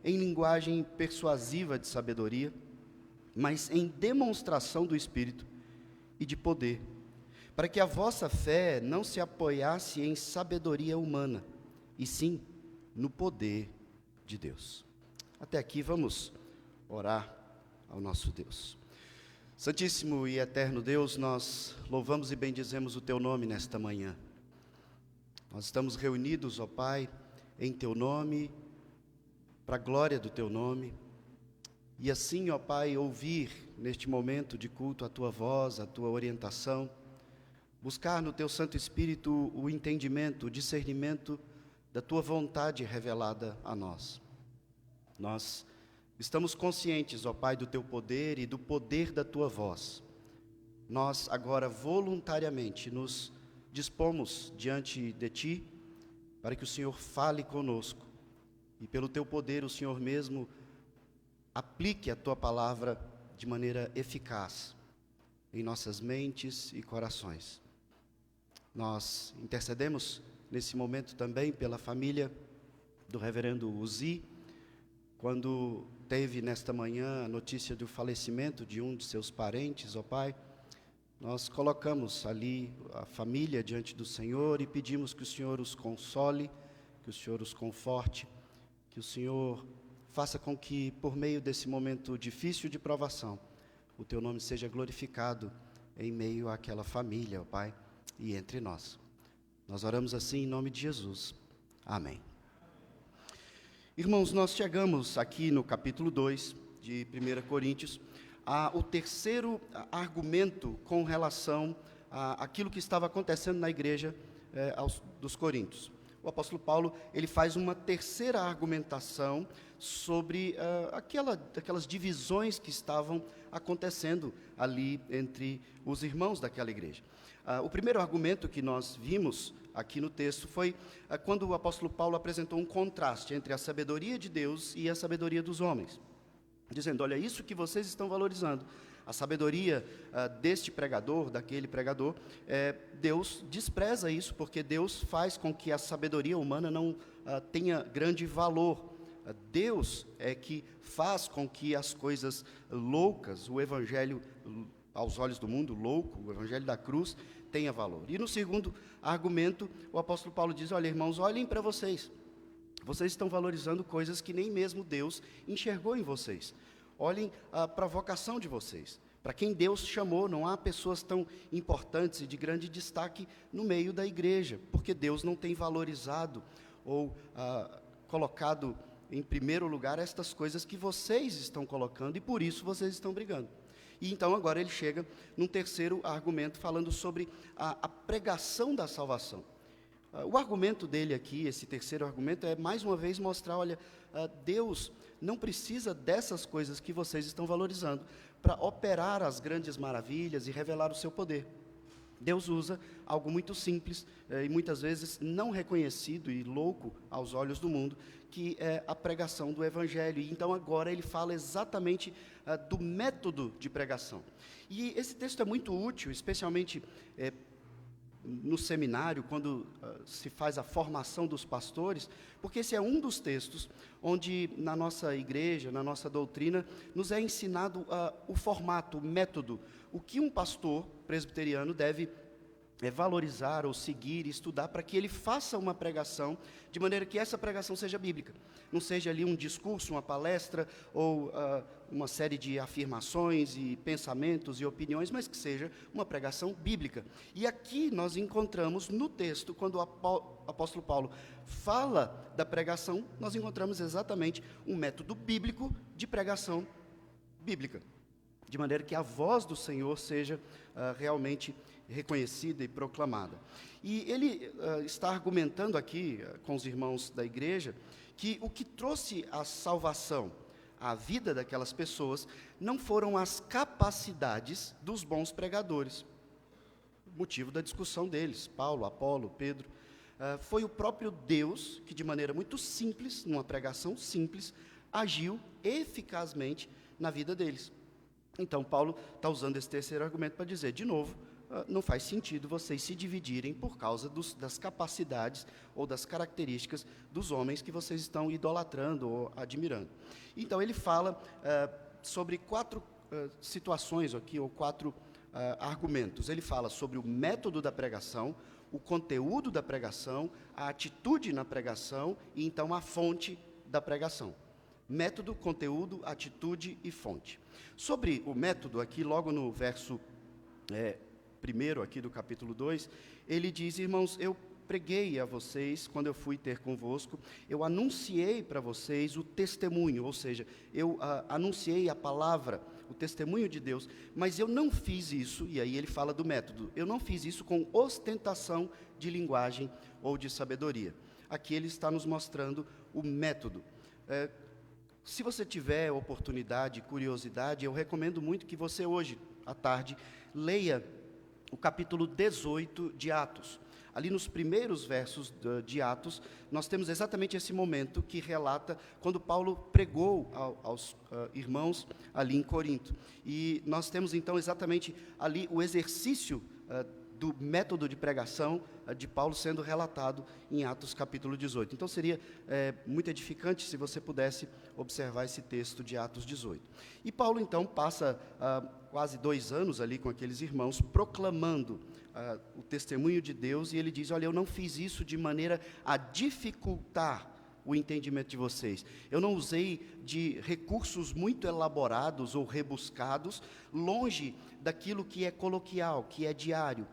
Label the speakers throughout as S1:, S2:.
S1: em linguagem persuasiva de sabedoria, mas em demonstração do Espírito e de poder, para que a vossa fé não se apoiasse em sabedoria humana, e sim no poder de Deus. Até aqui vamos orar ao nosso Deus. Santíssimo e eterno Deus, nós louvamos e bendizemos o Teu nome nesta manhã. Nós estamos reunidos, ó Pai, em Teu nome, para a glória do Teu nome, e assim, ó Pai, ouvir neste momento de culto a Tua voz, a Tua orientação, buscar no Teu Santo Espírito o entendimento, o discernimento da Tua vontade revelada a nós. Nós estamos conscientes, ó Pai, do Teu poder e do poder da Tua voz. Nós agora voluntariamente nos dispomos diante de Ti, para que o Senhor fale conosco, e pelo Teu poder o Senhor mesmo aplique a Tua palavra de maneira eficaz em nossas mentes e corações. Nós intercedemos nesse momento também pela família do reverendo Uzi, quando teve nesta manhã a notícia do falecimento de um de seus parentes, ó Pai. Nós colocamos ali a família diante do Senhor e pedimos que o Senhor os console, que o Senhor os conforte, que o Senhor faça com que, por meio desse momento difícil de provação, o Teu nome seja glorificado em meio àquela família, ó Pai, e entre nós. Nós oramos assim em nome de Jesus. Amém. Irmãos, nós chegamos aqui no capítulo 2 de 1 Coríntios, o terceiro argumento com relação àquilo que estava acontecendo na igreja dos Coríntios. O apóstolo Paulo, ele faz uma terceira argumentação sobre aquelas divisões que estavam acontecendo ali entre os irmãos daquela igreja. O primeiro argumento que nós vimos aqui no texto foi quando o apóstolo Paulo apresentou um contraste entre a sabedoria de Deus e a sabedoria dos homens, dizendo: olha, isso que vocês estão valorizando, a sabedoria deste pregador, daquele pregador, Deus despreza isso, porque Deus faz com que a sabedoria humana não tenha grande valor. Deus é que faz com que as coisas loucas, o evangelho aos olhos do mundo louco, o evangelho da cruz, tenha valor. E no segundo argumento, o apóstolo Paulo diz: olha, irmãos, olhem para vocês. Vocês estão valorizando coisas que nem mesmo Deus enxergou em vocês. Olhem para a vocação de vocês, para quem Deus chamou. Não há pessoas tão importantes e de grande destaque no meio da igreja, porque Deus não tem valorizado ou colocado em primeiro lugar estas coisas que vocês estão colocando, e por isso vocês estão brigando. E então agora ele chega num terceiro argumento, falando sobre a pregação da salvação. O argumento dele aqui, esse terceiro argumento, é mais uma vez mostrar: olha, Deus não precisa dessas coisas que vocês estão valorizando para operar as grandes maravilhas e revelar o seu poder. Deus usa algo muito simples e muitas vezes não reconhecido e louco aos olhos do mundo, que é a pregação do Evangelho. E então agora ele fala exatamente do método de pregação. E esse texto é muito útil, especialmente no seminário, quando se faz a formação dos pastores, porque esse é um dos textos onde na nossa igreja, na nossa doutrina, nos é ensinado o formato, o método, o que um pastor presbiteriano deve valorizar ou seguir e estudar para que ele faça uma pregação de maneira que essa pregação seja bíblica. Não seja ali um discurso, uma palestra ou uma série de afirmações e pensamentos e opiniões, mas que seja uma pregação bíblica. E aqui nós encontramos no texto, quando o apóstolo Paulo fala da pregação, nós encontramos exatamente um método bíblico de pregação bíblica, de maneira que a voz do Senhor seja realmente reconhecida e proclamada. E ele está argumentando aqui com os irmãos da igreja que o que trouxe a salvação à vida daquelas pessoas não foram as capacidades dos bons pregadores, motivo da discussão deles, Paulo, Apolo, Pedro. Foi o próprio Deus que, de maneira muito simples, numa pregação simples, agiu eficazmente na vida deles. Então Paulo está usando esse terceiro argumento para dizer, de novo, não faz sentido vocês se dividirem por causa das capacidades ou das características dos homens que vocês estão idolatrando ou admirando. Então, ele fala sobre 4 situações aqui, ou 4 argumentos. Ele fala sobre o método da pregação, o conteúdo da pregação, a atitude na pregação e, então, a fonte da pregação. Método, conteúdo, atitude e fonte. Sobre o método, aqui logo no verso 1 aqui do capítulo 2, ele diz: irmãos, eu preguei a vocês, quando eu fui ter convosco, eu anunciei para vocês o testemunho, ou seja, eu anunciei a palavra, o testemunho de Deus, mas eu não fiz isso, e aí ele fala do método, eu não fiz isso com ostentação de linguagem ou de sabedoria. Aqui ele está nos mostrando o método. Se você tiver oportunidade, curiosidade, eu recomendo muito que você hoje, à tarde, leia o capítulo 18 de Atos. Ali nos primeiros versos de Atos, nós temos exatamente esse momento que relata quando Paulo pregou aos irmãos ali em Corinto. E nós temos então exatamente ali o exercício do método de pregação de Paulo sendo relatado em Atos capítulo 18. Então seria muito edificante se você pudesse observar esse texto de Atos 18. E Paulo então passa quase 2 anos ali com aqueles irmãos proclamando o testemunho de Deus, e ele diz: olha, eu não fiz isso de maneira a dificultar o entendimento de vocês. Eu não usei de recursos muito elaborados ou rebuscados, longe daquilo que é coloquial, que é diário,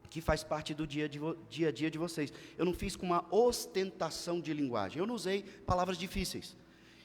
S1: que faz parte do dia a dia de vocês. Eu não fiz com uma ostentação de linguagem, eu não usei palavras difíceis.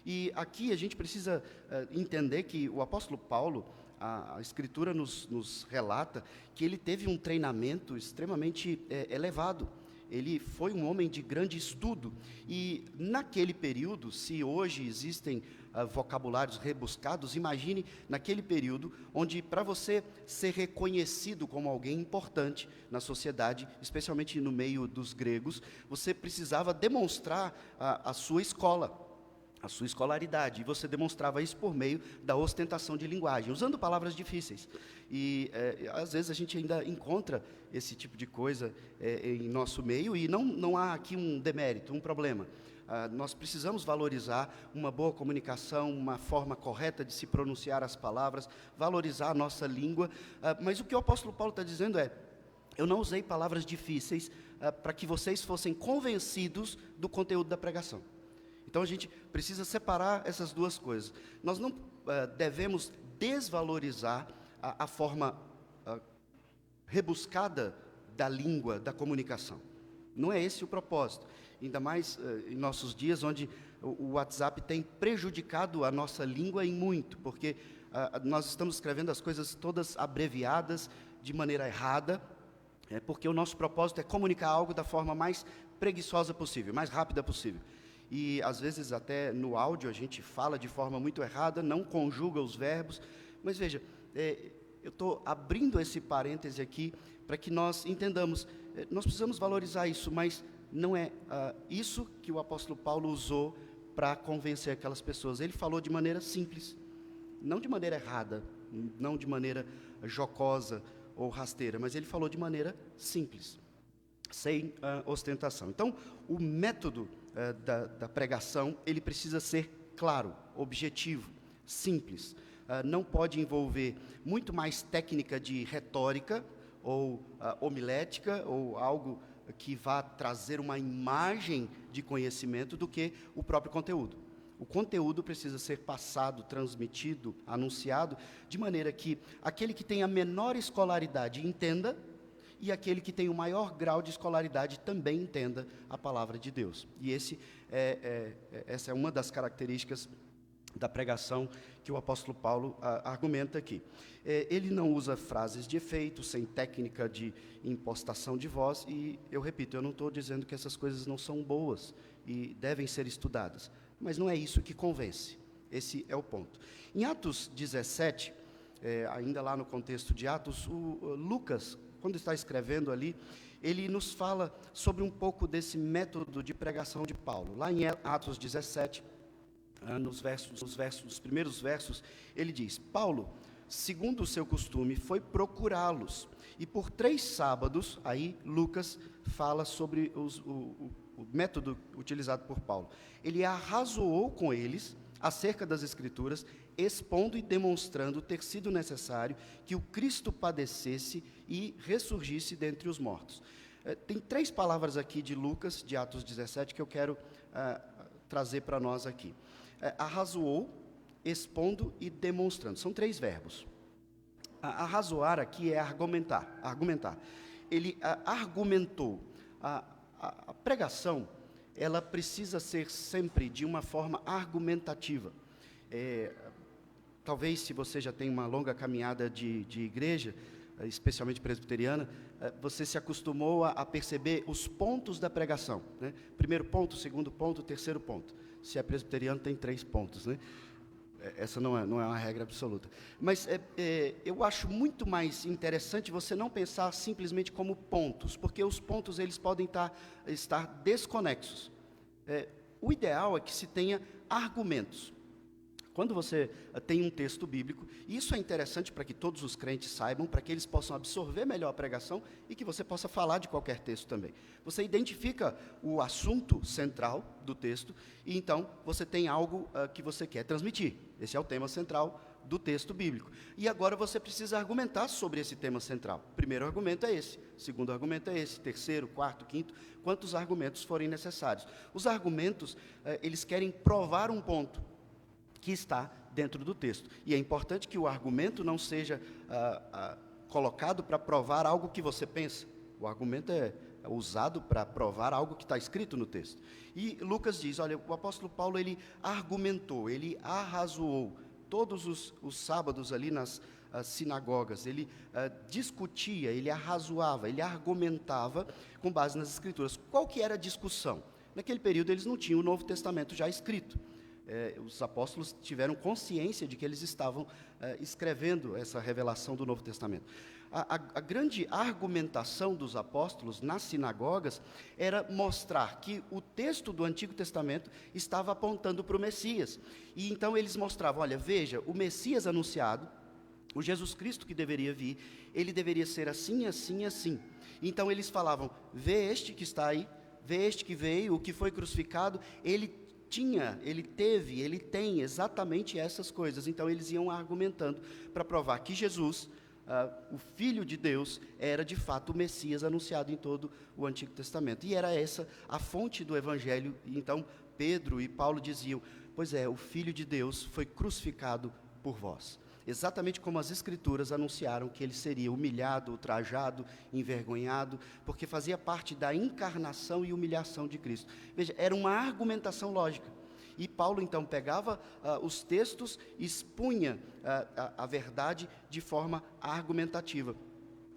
S1: E aqui a gente precisa entender que o apóstolo Paulo, a Escritura nos relata que ele teve um treinamento extremamente elevado. Ele foi um homem de grande estudo, e naquele período, se hoje existem vocabulários rebuscados, imagine naquele período, onde para você ser reconhecido como alguém importante na sociedade, especialmente no meio dos gregos, você precisava demonstrar a sua escola, a sua escolaridade, e você demonstrava isso por meio da ostentação de linguagem, usando palavras difíceis. E às vezes a gente ainda encontra esse tipo de coisa em nosso meio, e não há aqui um demérito, um problema. Nós precisamos valorizar uma boa comunicação, uma forma correta de se pronunciar as palavras, valorizar a nossa língua, mas o que o apóstolo Paulo está dizendo eu não usei palavras difíceis para que vocês fossem convencidos do conteúdo da pregação. Então a gente precisa separar essas duas coisas. Nós não devemos desvalorizar a forma rebuscada da língua, da comunicação. Não é esse o propósito. Ainda mais em nossos dias, onde o WhatsApp tem prejudicado a nossa língua em muito, porque nós estamos escrevendo as coisas todas abreviadas, de maneira errada, porque o nosso propósito é comunicar algo da forma mais preguiçosa possível, mais rápida possível. E, às vezes, até no áudio, a gente fala de forma muito errada, não conjuga os verbos. Mas, veja, eu estou abrindo esse parêntese aqui para que nós entendamos, nós precisamos valorizar isso, mas não é isso que o apóstolo Paulo usou para convencer aquelas pessoas. Ele falou de maneira simples, não de maneira errada, não de maneira jocosa ou rasteira, mas ele falou de maneira simples, sem ostentação. Então, o método da pregação, ele precisa ser claro, objetivo, simples. Não pode envolver muito mais técnica de retórica ou homilética ou algo que vá trazer uma imagem de conhecimento do que o próprio conteúdo. O conteúdo precisa ser passado, transmitido, anunciado, de maneira que aquele que tem a menor escolaridade entenda, e aquele que tem o maior grau de escolaridade também entenda a palavra de Deus. E essa é uma das características da pregação que o apóstolo Paulo argumenta aqui. Ele não usa frases de efeito, sem técnica de impostação de voz, e eu repito, eu não estou dizendo que essas coisas não são boas e devem ser estudadas, mas não é isso que convence. Esse é o ponto. Em Atos 17, ainda lá no contexto de Atos, o Lucas, quando está escrevendo ali, ele nos fala sobre um pouco desse método de pregação de Paulo. Lá em Atos 17, nos primeiros versos, ele diz: Paulo, segundo o seu costume, foi procurá-los. E por 3 sábados, aí Lucas fala sobre o método utilizado por Paulo. Ele arrazoou com eles acerca das Escrituras, expondo e demonstrando ter sido necessário que o Cristo padecesse e ressurgisse dentre os mortos. Tem 3 palavras aqui de Lucas, de Atos 17, que eu quero trazer para nós aqui. Arrazoou, expondo e demonstrando. São 3 verbos. Arrazoar aqui é argumentar. Ele argumentou. A pregação, ela precisa ser sempre de uma forma argumentativa. Talvez, se você já tem uma longa caminhada de igreja, especialmente presbiteriana, você se acostumou a perceber os pontos da pregação, né? Primeiro ponto, segundo ponto, terceiro ponto. Se é presbiteriano, tem 3 pontos, né? Essa não é uma regra absoluta. Mas eu acho muito mais interessante você não pensar simplesmente como pontos, porque os pontos eles podem estar desconexos. O ideal é que se tenha argumentos. Quando você tem um texto bíblico, isso é interessante para que todos os crentes saibam, para que eles possam absorver melhor a pregação e que você possa falar de qualquer texto também. Você identifica o assunto central do texto e então você tem algo que você quer transmitir. Esse é o tema central do texto bíblico. E agora você precisa argumentar sobre esse tema central. O primeiro argumento é esse, o segundo argumento é esse, terceiro, quarto, quinto, quantos argumentos forem necessários. Os argumentos, eles querem provar um ponto que está dentro do texto. E é importante que o argumento não seja colocado para provar algo que você pensa. O argumento é usado para provar algo que está escrito no texto. E Lucas diz, olha, o apóstolo Paulo, ele argumentou, ele arrazoou. Todos os sábados ali nas sinagogas, ele discutia, ele arrazoava, ele argumentava com base nas Escrituras. Qual que era a discussão? Naquele período eles não tinham o Novo Testamento já escrito. Os apóstolos tiveram consciência de que eles estavam escrevendo essa revelação do Novo Testamento. A grande argumentação dos apóstolos nas sinagogas era mostrar que o texto do Antigo Testamento estava apontando para o Messias. E então eles mostravam, olha, veja, o Messias anunciado, o Jesus Cristo que deveria vir, ele deveria ser assim, assim, assim. Então eles falavam, vê este que está aí, vê este que veio, o que foi crucificado, ele tem exatamente essas coisas. Então eles iam argumentando para provar que Jesus, o Filho de Deus, era de fato o Messias anunciado em todo o Antigo Testamento. E era essa a fonte do Evangelho. Então Pedro e Paulo diziam, pois é, o Filho de Deus foi crucificado por vós. Exatamente como as Escrituras anunciaram que ele seria humilhado, ultrajado, envergonhado, porque fazia parte da encarnação e humilhação de Cristo. Veja, era uma argumentação lógica. E Paulo, então, pegava os textos e expunha a verdade de forma argumentativa.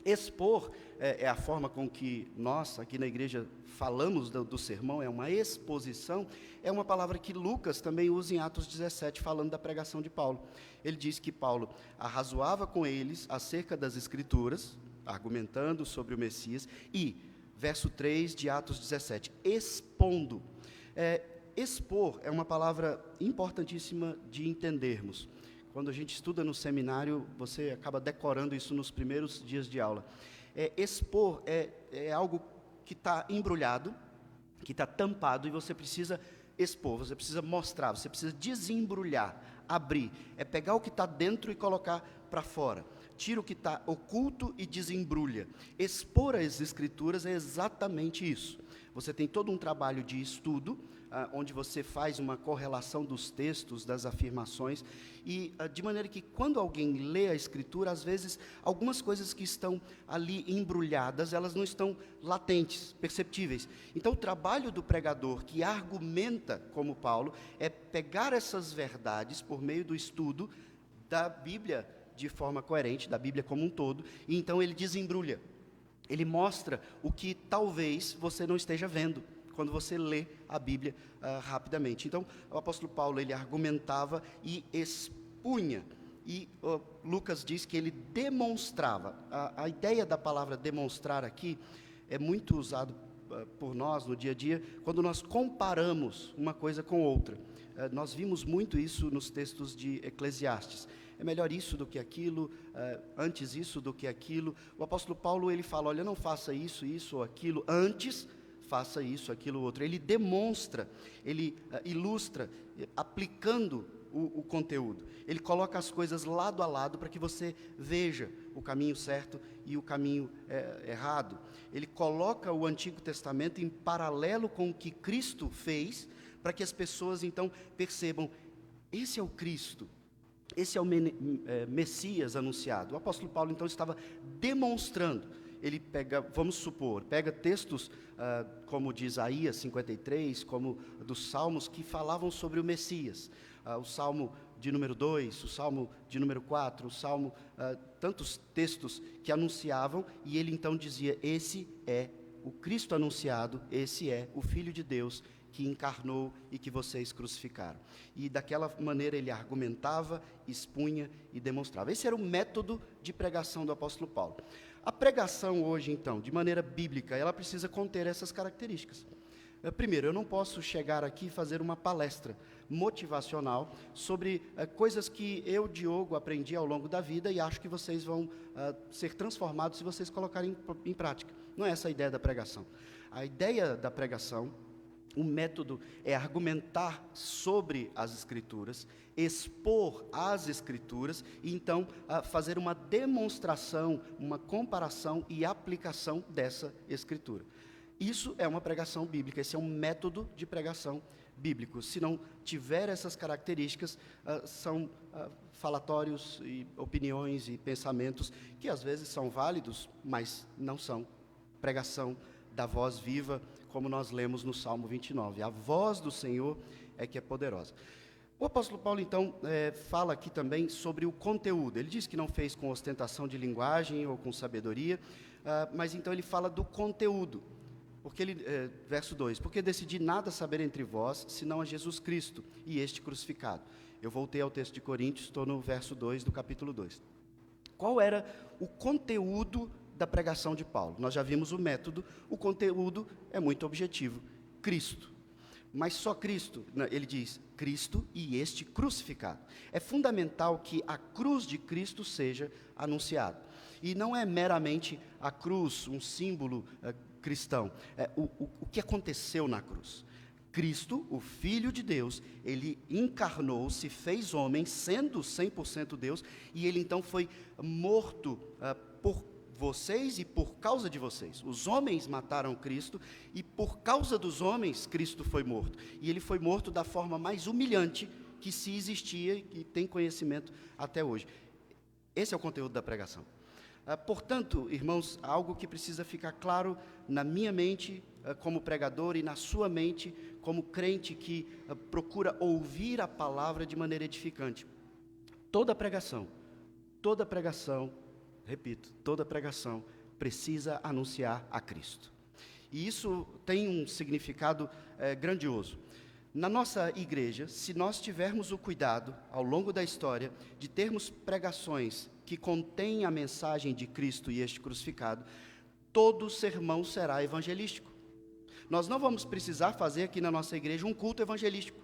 S1: Expor é a forma com que nós, aqui na igreja, falamos do sermão, é uma exposição, é uma palavra que Lucas também usa em Atos 17, falando da pregação de Paulo. Ele diz que Paulo arrazoava com eles acerca das Escrituras, argumentando sobre o Messias, e, verso 3 de Atos 17, expondo. Expor é uma palavra importantíssima de entendermos. Quando a gente estuda no seminário, você acaba decorando isso nos primeiros dias de aula. Expor é algo que está embrulhado, que está tampado, e você precisa expor, você precisa mostrar, você precisa desembrulhar, abrir. É pegar o que está dentro e colocar para fora. Tira o que está oculto e desembrulha. Expor as Escrituras é exatamente isso. Você tem todo um trabalho de estudo, onde você faz uma correlação dos textos, das afirmações, e de maneira que quando alguém lê a Escritura, às vezes, algumas coisas que estão ali embrulhadas, elas não estão latentes, perceptíveis. Então, o trabalho do pregador que argumenta, como Paulo, é pegar essas verdades por meio do estudo da Bíblia de forma coerente, da Bíblia como um todo, e então ele desembrulha. Ele mostra o que talvez você não esteja vendo quando você lê a Bíblia rapidamente. Então, o apóstolo Paulo, ele argumentava e expunha. E Lucas diz que ele demonstrava. A ideia da palavra demonstrar aqui é muito usado por nós no dia a dia, quando nós comparamos uma coisa com outra. Nós vimos muito isso nos textos de Eclesiastes. é melhor isso do que aquilo, antes isso do que aquilo. O apóstolo Paulo, ele fala, olha, não faça isso, isso ou aquilo, antes faça isso, aquilo, outro. Ele demonstra, ele ilustra, aplicando o conteúdo. Ele coloca as coisas lado a lado para que você veja o caminho certo e o caminho errado. Ele coloca o Antigo Testamento em paralelo com o que Cristo fez, para que as pessoas então percebam, esse é o Cristo, esse é o Messias anunciado. O apóstolo Paulo então estava demonstrando. Ele pega textos como de Isaías 53, como dos Salmos, que falavam sobre o Messias. O Salmo de número 2, o Salmo de número 4, o Salmo, tantos textos que anunciavam, e ele então dizia, esse é o Cristo anunciado, esse é o Filho de Deus, que encarnou e que vocês crucificaram. E daquela maneira ele argumentava, expunha e demonstrava. Esse era o método de pregação do apóstolo Paulo. A pregação hoje, então, de maneira bíblica, ela precisa conter essas características. Primeiro, eu não posso chegar aqui e fazer uma palestra motivacional sobre coisas que eu, Diogo, aprendi ao longo da vida e acho que vocês vão ser transformados se vocês colocarem em prática. Não é essa a ideia da pregação. A ideia da pregação, o método é argumentar sobre as Escrituras, expor as Escrituras e então fazer uma demonstração, uma comparação e aplicação dessa Escritura. Isso é uma pregação bíblica, esse é um método de pregação bíblico. Se não tiver essas características, são falatórios e opiniões e pensamentos que às vezes são válidos, mas não são pregação da voz viva, como nós lemos no Salmo 29. A voz do Senhor é que é poderosa. O apóstolo Paulo, então, fala aqui também sobre o conteúdo. Ele diz que não fez com ostentação de linguagem ou com sabedoria, mas então ele fala do conteúdo. Porque verso 2, porque decidi nada saber entre vós, senão a Jesus Cristo e este crucificado. Eu voltei ao texto de Coríntios, estou no verso 2 do capítulo 2. Qual era o conteúdo da pregação de Paulo? Nós já vimos o método, o conteúdo é muito objetivo, Cristo. Mas só Cristo, ele diz, Cristo e este crucificado. É fundamental que a cruz de Cristo seja anunciada. E não é meramente a cruz, um símbolo cristão. O que aconteceu na cruz? Cristo, o Filho de Deus, ele encarnou, se fez homem, sendo 100% Deus, e ele então foi morto por vocês e por causa de vocês. Os homens mataram Cristo e por causa dos homens Cristo foi morto. E ele foi morto da forma mais humilhante que se existia e que tem conhecimento até hoje. Esse é o conteúdo da pregação. Portanto, irmãos, algo que precisa ficar claro na minha mente como pregador e na sua mente como crente que procura ouvir a palavra de maneira edificante. Toda pregação, repito, toda pregação precisa anunciar a Cristo. E isso tem um significado grandioso. Na nossa igreja, se nós tivermos o cuidado, ao longo da história, de termos pregações que contêm a mensagem de Cristo e este crucificado, todo sermão será evangelístico. Nós não vamos precisar fazer aqui na nossa igreja um culto evangelístico.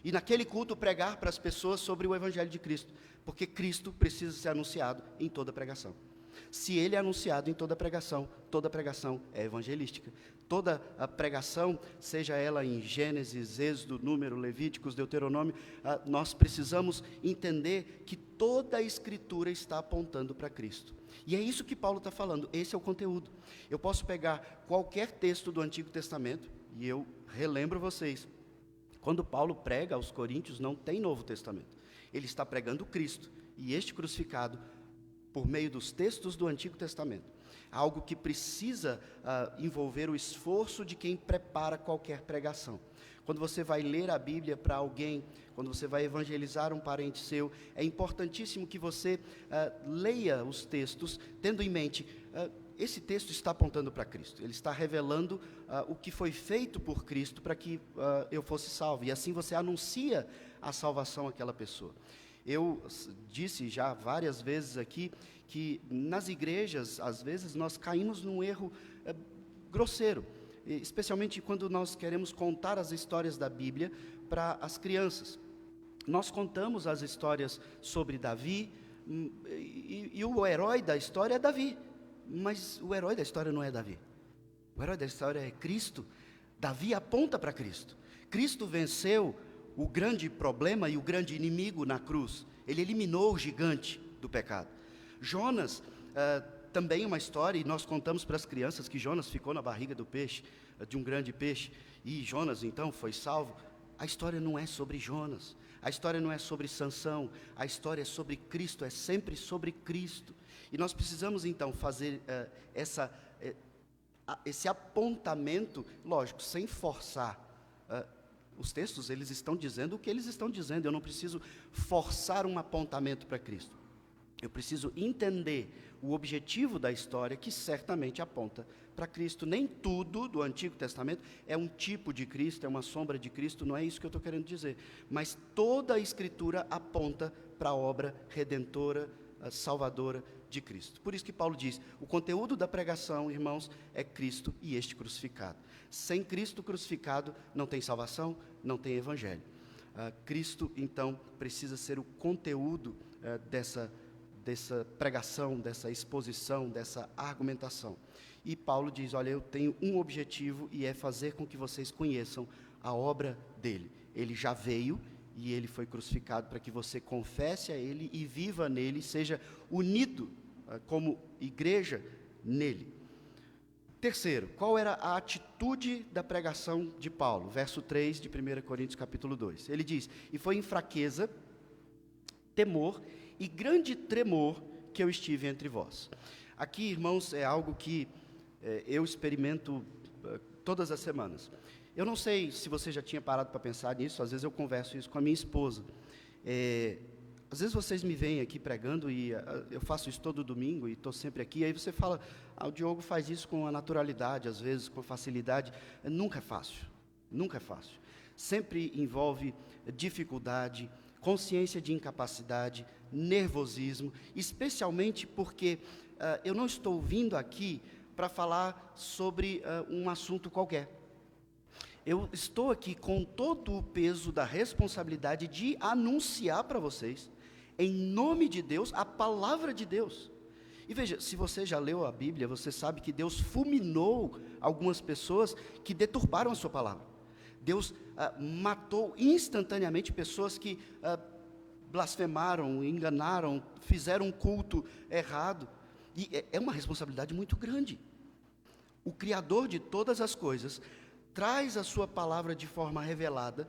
S1: E naquele culto pregar para as pessoas sobre o Evangelho de Cristo, porque Cristo precisa ser anunciado em toda pregação. Se ele é anunciado em toda pregação é evangelística. Toda a pregação, seja ela em Gênesis, Êxodo, Número, Levíticos, Deuteronômio, nós precisamos entender que toda a Escritura está apontando para Cristo. E é isso que Paulo está falando, esse é o conteúdo. Eu posso pegar qualquer texto do Antigo Testamento, e eu relembro vocês, quando Paulo prega aos Coríntios, não tem Novo Testamento. Ele está pregando Cristo e este crucificado por meio dos textos do Antigo Testamento. Algo que precisa envolver o esforço de quem prepara qualquer pregação. Quando você vai ler a Bíblia para alguém, quando você vai evangelizar um parente seu, é importantíssimo que você leia os textos, tendo em mente, esse texto está apontando para Cristo. Ele está revelando o que foi feito por Cristo para que eu fosse salvo. E assim você anuncia a salvação àquela pessoa. Eu disse já várias vezes aqui que nas igrejas, às vezes, nós caímos num erro grosseiro, especialmente quando nós queremos contar as histórias da Bíblia para as crianças. Nós contamos as histórias sobre Davi, e o herói da história é Davi, mas o herói da história não é Davi. O herói da história é Cristo. Davi aponta para Cristo. Cristo venceu o grande problema e o grande inimigo na cruz. Ele eliminou o gigante do pecado. Jonas, também uma história, e nós contamos para as crianças que Jonas ficou na barriga do peixe, de um grande peixe, e Jonas então foi salvo. A história não é sobre Jonas, a história não é sobre Sansão, a história é sobre Cristo, é sempre sobre Cristo. E nós precisamos então fazer esse apontamento, lógico, sem forçar. Os textos, eles estão dizendo o que eles estão dizendo, eu não preciso forçar um apontamento para Cristo. Eu preciso entender o objetivo da história, que certamente aponta para Cristo. Nem tudo do Antigo Testamento é um tipo de Cristo, é uma sombra de Cristo, não é isso que eu estou querendo dizer. Mas toda a Escritura aponta para a obra redentora, salvadora de Cristo. Por isso que Paulo diz, o conteúdo da pregação, irmãos, é Cristo e este crucificado. Sem Cristo crucificado, não tem salvação, não tem evangelho. Cristo, então, precisa ser o conteúdo dessa pregação, dessa exposição, dessa argumentação. E Paulo diz, olha, eu tenho um objetivo, e é fazer com que vocês conheçam a obra dele. Ele já veio, e ele foi crucificado para que você confesse a ele e viva nele, seja unido como igreja nele. Terceiro, qual era a atitude da pregação de Paulo? Verso 3 de 1 Coríntios capítulo 2. Ele diz, e foi em fraqueza, temor e grande tremor que eu estive entre vós. Aqui, irmãos, é algo que eu experimento todas as semanas. Eu não sei se você já tinha parado para pensar nisso, às vezes eu converso isso com a minha esposa. Às vezes vocês me veem aqui pregando, e eu faço isso todo domingo, e estou sempre aqui, aí você fala, o Diogo faz isso com a naturalidade, às vezes com facilidade. Nunca é fácil, nunca é fácil. Sempre envolve dificuldade, consciência de incapacidade, nervosismo, especialmente porque eu não estou vindo aqui para falar sobre um assunto qualquer. Eu estou aqui com todo o peso da responsabilidade de anunciar para vocês, em nome de Deus, a palavra de Deus. E veja, se você já leu a Bíblia, você sabe que Deus fulminou algumas pessoas que deturparam a sua palavra. Deus matou instantaneamente pessoas que blasfemaram, enganaram, fizeram um culto errado. E é uma responsabilidade muito grande. O Criador de todas as coisas traz a sua palavra de forma revelada,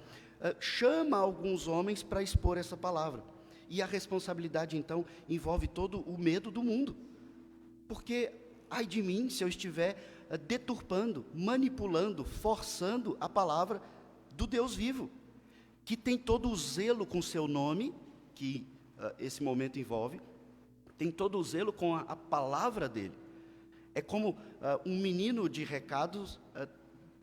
S1: chama alguns homens para expor essa palavra. E a responsabilidade, então, envolve todo o medo do mundo. Porque, ai de mim, se eu estiver deturpando, manipulando, forçando a palavra do Deus vivo, que tem todo o zelo com o seu nome, que esse momento envolve, tem todo o zelo com a palavra dele. É como um menino de recados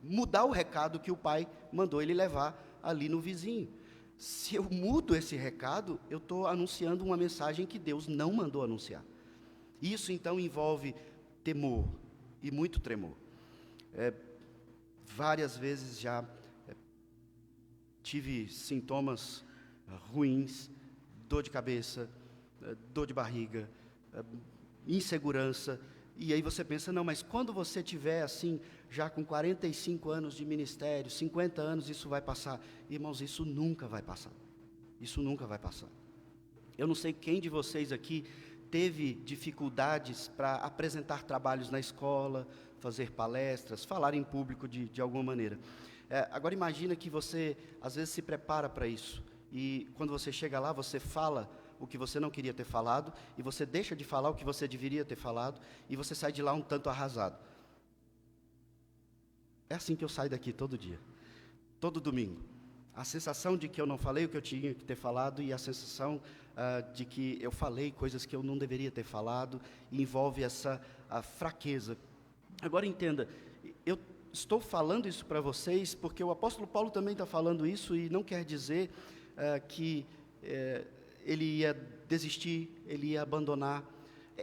S1: mudar o recado que o pai mandou ele levar ali no vizinho. Se eu mudo esse recado, eu estou anunciando uma mensagem que Deus não mandou anunciar. Isso então envolve temor, e muito tremor. Várias vezes já tive sintomas ruins, dor de cabeça, dor de barriga, insegurança. E aí você pensa, não, mas quando você tiver assim, já com 45 anos de ministério, 50 anos, isso vai passar. Irmãos, isso nunca vai passar. Isso nunca vai passar. Eu não sei quem de vocês aqui teve dificuldades para apresentar trabalhos na escola, fazer palestras, falar em público de alguma maneira. Agora imagina que você, às vezes, se prepara para isso. E quando você chega lá, você fala o que você não queria ter falado, e você deixa de falar o que você deveria ter falado, e você sai de lá um tanto arrasado. É assim que eu saio daqui todo dia, todo domingo. A sensação de que eu não falei o que eu tinha que ter falado, e a sensação de que eu falei coisas que eu não deveria ter falado, e envolve essa fraqueza. Agora entenda, eu estou falando isso para vocês, porque o apóstolo Paulo também está falando isso, e não quer dizer que ele ia desistir, ele ia abandonar.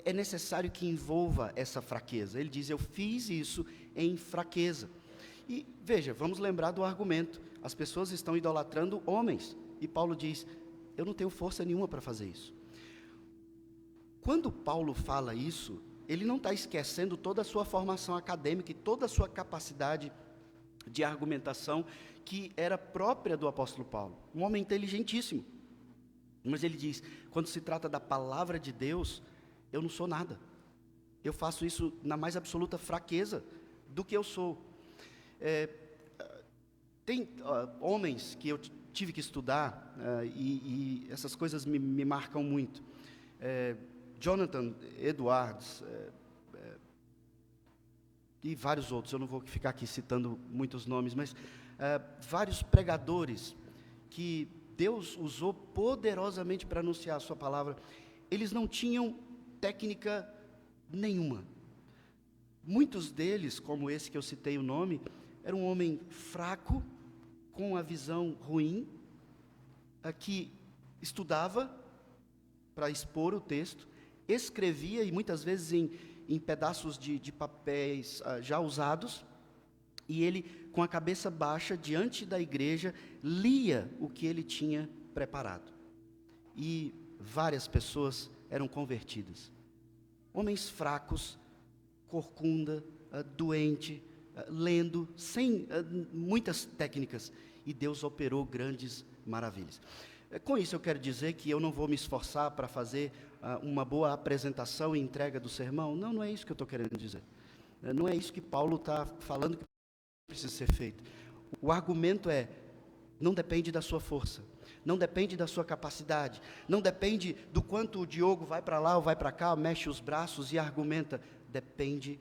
S1: É necessário que envolva essa fraqueza. Ele diz, eu fiz isso em fraqueza. E veja, vamos lembrar do argumento. As pessoas estão idolatrando homens. E Paulo diz, eu não tenho força nenhuma para fazer isso. Quando Paulo fala isso, ele não está esquecendo toda a sua formação acadêmica e toda a sua capacidade de argumentação que era própria do apóstolo Paulo. Um homem inteligentíssimo. Mas ele diz, quando se trata da palavra de Deus, eu não sou nada. Eu faço isso na mais absoluta fraqueza do que eu sou. Tem homens que eu tive que estudar, e essas coisas me marcam muito. Jonathan Edwards, e vários outros, eu não vou ficar aqui citando muitos nomes, mas vários pregadores que Deus usou poderosamente para anunciar a sua palavra, eles não tinham técnica nenhuma. Muitos deles, como esse que eu citei o nome, era um homem fraco, com a visão ruim, que estudava para expor o texto, escrevia, e muitas vezes em pedaços de papéis já usados, e ele, com a cabeça baixa, diante da igreja, lia o que ele tinha preparado. E várias pessoas eram convertidas. Homens fracos, corcunda, doente, lendo, sem muitas técnicas, e Deus operou grandes maravilhas. Com isso eu quero dizer que eu não vou me esforçar para fazer uma boa apresentação e entrega do sermão. Não, não é isso que eu estou querendo dizer. Não é isso que Paulo está falando que precisa ser feito. O argumento não depende da sua força, não depende da sua capacidade, não depende do quanto o Diogo vai para lá ou vai para cá, mexe os braços e argumenta. Depende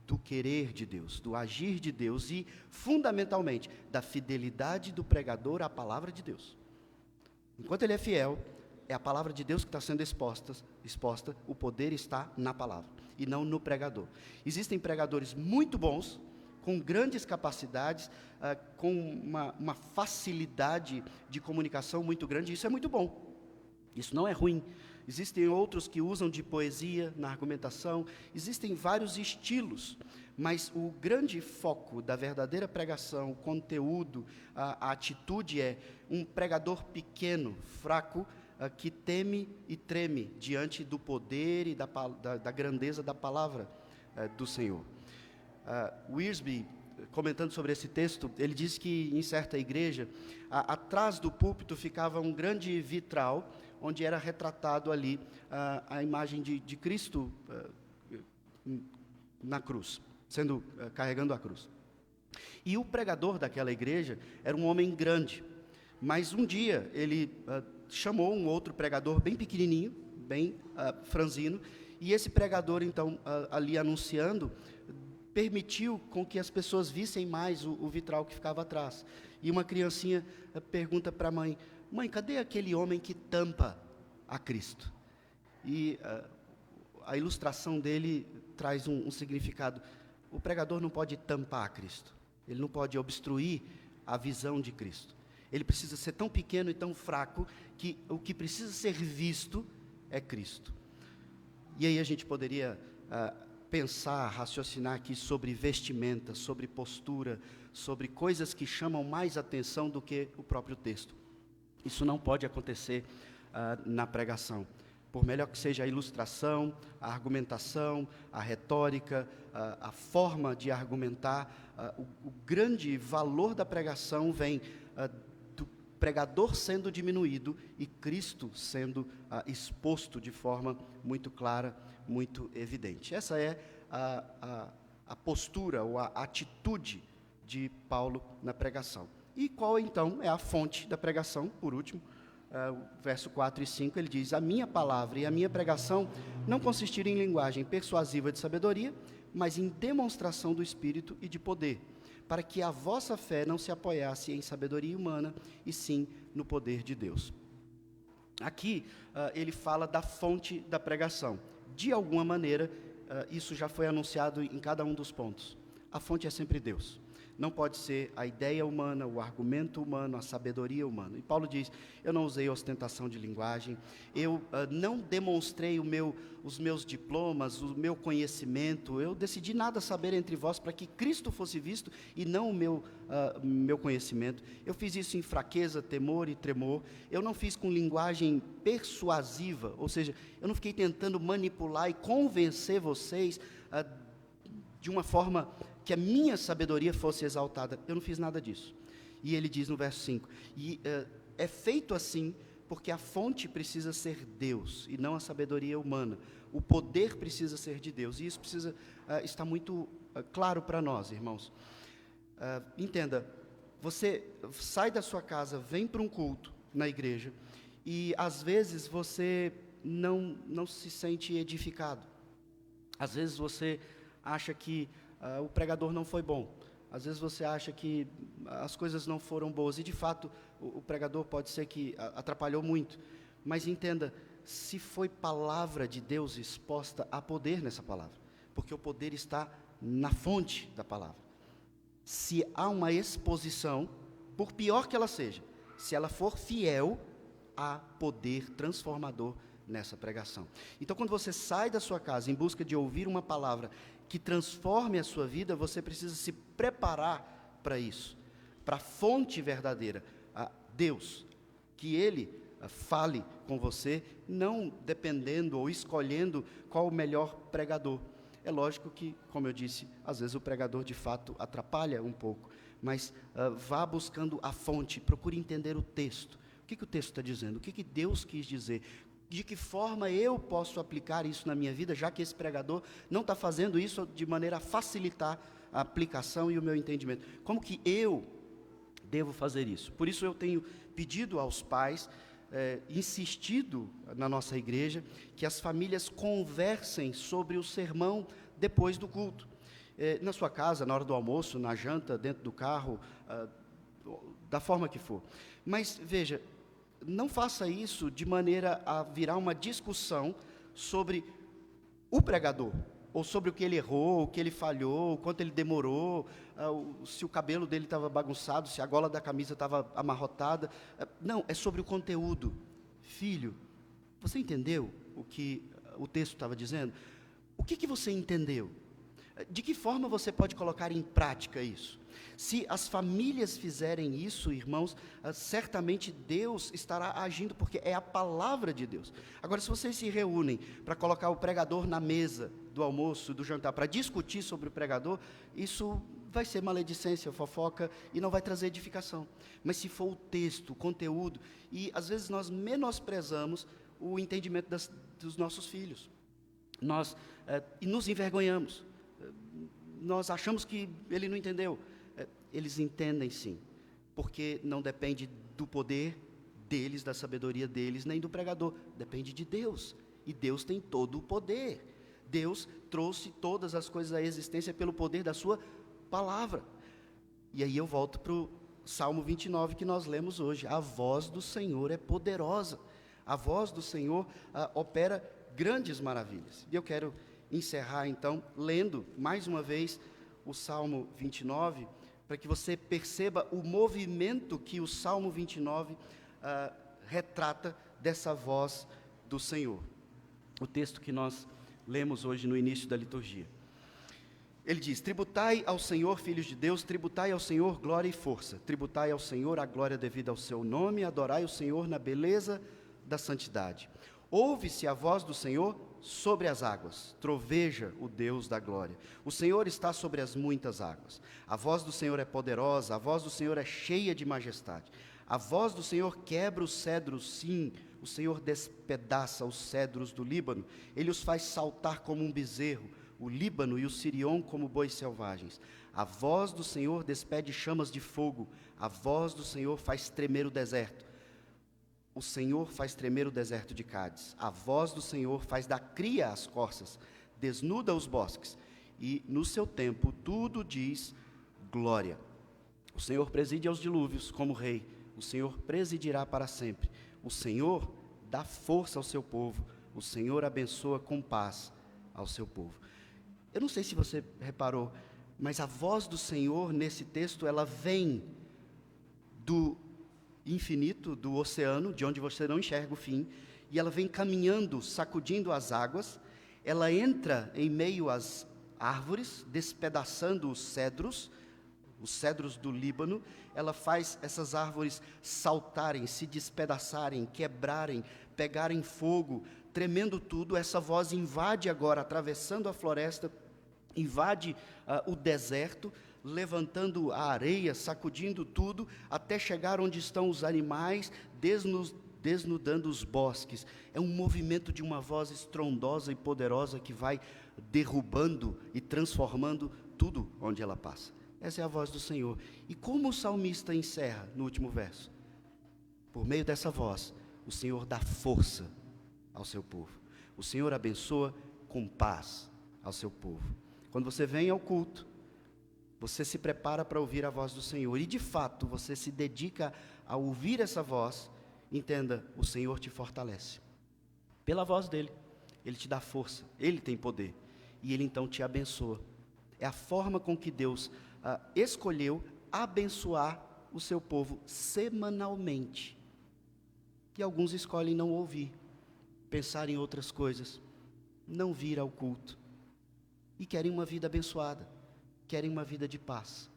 S1: do querer de Deus, do agir de Deus e, fundamentalmente, da fidelidade do pregador à palavra de Deus. Enquanto ele é fiel, é a palavra de Deus que está sendo exposta, o poder está na palavra, e não no pregador. Existem pregadores muito bons, com grandes capacidades, com uma facilidade de comunicação muito grande, isso é muito bom, isso não é ruim. Existem outros que usam de poesia na argumentação, existem vários estilos, mas o grande foco da verdadeira pregação, o conteúdo, a atitude é um pregador pequeno, fraco, que teme e treme diante do poder e da grandeza da palavra do Senhor. Wiersbe, comentando sobre esse texto, ele diz que em certa igreja, atrás do púlpito ficava um grande vitral, onde era retratado ali a imagem de Cristo na cruz, carregando a cruz. E o pregador daquela igreja era um homem grande, mas um dia ele chamou um outro pregador bem pequenininho, bem franzino, e esse pregador então ali anunciando, permitiu com que as pessoas vissem mais o vitral que ficava atrás. E uma criancinha pergunta para a mãe: mãe, cadê aquele homem que tampa a Cristo? E a ilustração dele traz um significado. O pregador não pode tampar a Cristo, ele não pode obstruir a visão de Cristo. Ele precisa ser tão pequeno e tão fraco que o que precisa ser visto é Cristo. E aí a gente poderia pensar, raciocinar aqui sobre vestimenta, sobre postura, sobre coisas que chamam mais atenção do que o próprio texto. Isso não pode acontecer na pregação. Por melhor que seja a ilustração, a argumentação, a retórica, a forma de argumentar, o grande valor da pregação vem do pregador sendo diminuído e Cristo sendo exposto de forma muito clara, muito evidente. Essa é a postura ou a atitude de Paulo na pregação. E qual então é a fonte da pregação? Por último, verso 4 e 5, ele diz: a minha palavra e a minha pregação não consistiram em linguagem persuasiva de sabedoria, mas em demonstração do Espírito e de poder, para que a vossa fé não se apoiasse em sabedoria humana, e sim no poder de Deus. Aqui ele fala da fonte da pregação. De alguma maneira, isso já foi anunciado em cada um dos pontos. A fonte é sempre Deus. não pode ser a ideia humana, o argumento humano, a sabedoria humana. E Paulo diz, eu não usei ostentação de linguagem, eu não demonstrei os meus diplomas, o meu conhecimento, eu decidi nada saber entre vós para que Cristo fosse visto e não o meu conhecimento. Eu fiz isso em fraqueza, temor e tremor. Eu não fiz com linguagem persuasiva, ou seja, eu não fiquei tentando manipular e convencer vocês de uma forma que a minha sabedoria fosse exaltada. Eu não fiz nada disso. E ele diz no verso 5, é feito assim porque a fonte precisa ser Deus e não a sabedoria humana. O poder precisa ser de Deus, e isso precisa estar muito claro para nós, irmãos. Entenda, você sai da sua casa, vem para um culto na igreja, e às vezes você não se sente edificado. Às vezes você acha que o pregador não foi bom. Às vezes você acha que as coisas não foram boas. E, de fato, o pregador pode ser que atrapalhou muito. Mas entenda, se foi palavra de Deus exposta, há poder nessa palavra. Porque o poder está na fonte da palavra. Se há uma exposição, por pior que ela seja, se ela for fiel, há poder transformador nessa pregação. Então, quando você sai da sua casa em busca de ouvir uma palavra que transforme a sua vida, você precisa se preparar para isso, para a fonte verdadeira, a Deus, que Ele fale com você, não dependendo ou escolhendo qual o melhor pregador. É lógico que, como eu disse, às vezes o pregador de fato atrapalha um pouco, mas vá buscando a fonte, procure entender o texto. O que o texto está dizendo? O que Deus quis dizer? De que forma eu posso aplicar isso na minha vida, já que esse pregador não está fazendo isso de maneira a facilitar a aplicação e o meu entendimento? Como que eu devo fazer isso? Por isso eu tenho pedido aos pais, insistido na nossa igreja, que as famílias conversem sobre o sermão depois do culto. Na sua casa, na hora do almoço, na janta, dentro do carro, da forma que for. Mas, veja, não faça isso de maneira a virar uma discussão sobre o pregador, ou sobre o que ele errou, o que ele falhou, o quanto ele demorou, se o cabelo dele estava bagunçado, se a gola da camisa estava amarrotada. Não, é sobre o conteúdo. Filho, você entendeu o que o texto estava dizendo? O que você entendeu? De que forma você pode colocar em prática isso? Se as famílias fizerem isso, irmãos, certamente Deus estará agindo, porque é a palavra de Deus. Agora, se vocês se reúnem para colocar o pregador na mesa do almoço, do jantar, para discutir sobre o pregador, isso vai ser maledicência, fofoca, e não vai trazer edificação. Mas se for o texto, o conteúdo, e às vezes nós menosprezamos o entendimento dos nossos filhos. Nós nos envergonhamos. Nós achamos que ele não entendeu. Eles entendem sim, porque não depende do poder deles, da sabedoria deles, nem do pregador, depende de Deus, e Deus tem todo o poder. Deus trouxe todas as coisas à existência pelo poder da sua palavra. E aí eu volto para o Salmo 29 que nós lemos hoje. A voz do Senhor é poderosa, a voz do Senhor opera grandes maravilhas. E eu quero encerrar então lendo mais uma vez o Salmo 29, para que você perceba o movimento que o Salmo 29 retrata dessa voz do Senhor. O texto que nós lemos hoje no início da liturgia. Ele diz: tributai ao Senhor, filhos de Deus, tributai ao Senhor glória e força, tributai ao Senhor a glória devida ao seu nome, adorai o Senhor na beleza da santidade. Ouve-se a voz do Senhor sobre as águas, troveja o Deus da glória. O Senhor está sobre as muitas águas. A voz do Senhor é poderosa, a voz do Senhor é cheia de majestade. A voz do Senhor quebra os cedros, sim, o Senhor despedaça os cedros do Líbano. Ele os faz saltar como um bezerro, o Líbano e o Sirion como bois selvagens. A voz do Senhor despede chamas de fogo, a voz do Senhor faz tremer o deserto. O Senhor faz tremer o deserto de Cádiz. A voz do Senhor faz dar cria às corças, desnuda os bosques. E no seu tempo tudo diz glória. O Senhor preside aos dilúvios como rei. O Senhor presidirá para sempre. O Senhor dá força ao seu povo. O Senhor abençoa com paz ao seu povo. Eu não sei se você reparou, Mas a voz do Senhor, nesse texto, ela vem do infinito, do oceano, de onde você não enxerga o fim, e ela vem caminhando, sacudindo as águas, ela entra em meio às árvores, despedaçando os cedros do Líbano, ela faz essas árvores saltarem, se despedaçarem, quebrarem, pegarem fogo, tremendo tudo. Essa voz invade agora, atravessando a floresta, invade o deserto, levantando a areia, sacudindo tudo, até chegar onde estão os animais, desnudando os bosques. É um movimento de uma voz estrondosa e poderosa que vai derrubando e transformando tudo onde ela passa. Essa é a voz do Senhor. E como o salmista encerra no último verso? Por meio dessa voz, o Senhor dá força ao seu povo. O Senhor abençoa com paz ao seu povo. Quando você vem ao culto, você se prepara para ouvir a voz do Senhor. E de fato, você se dedica a ouvir essa voz. Entenda, o Senhor te fortalece. Pela voz dEle, Ele te dá força, Ele tem poder. E Ele então te abençoa. É a forma com que Deus escolheu abençoar o seu povo semanalmente. Que alguns escolhem não ouvir, pensar em outras coisas, não vir ao culto. E querem uma vida abençoada, querem uma vida de paz.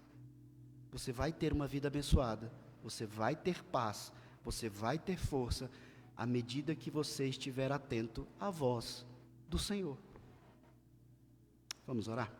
S1: Você vai ter uma vida abençoada, você vai ter paz, você vai ter força, à medida que você estiver atento à voz do Senhor. Vamos orar?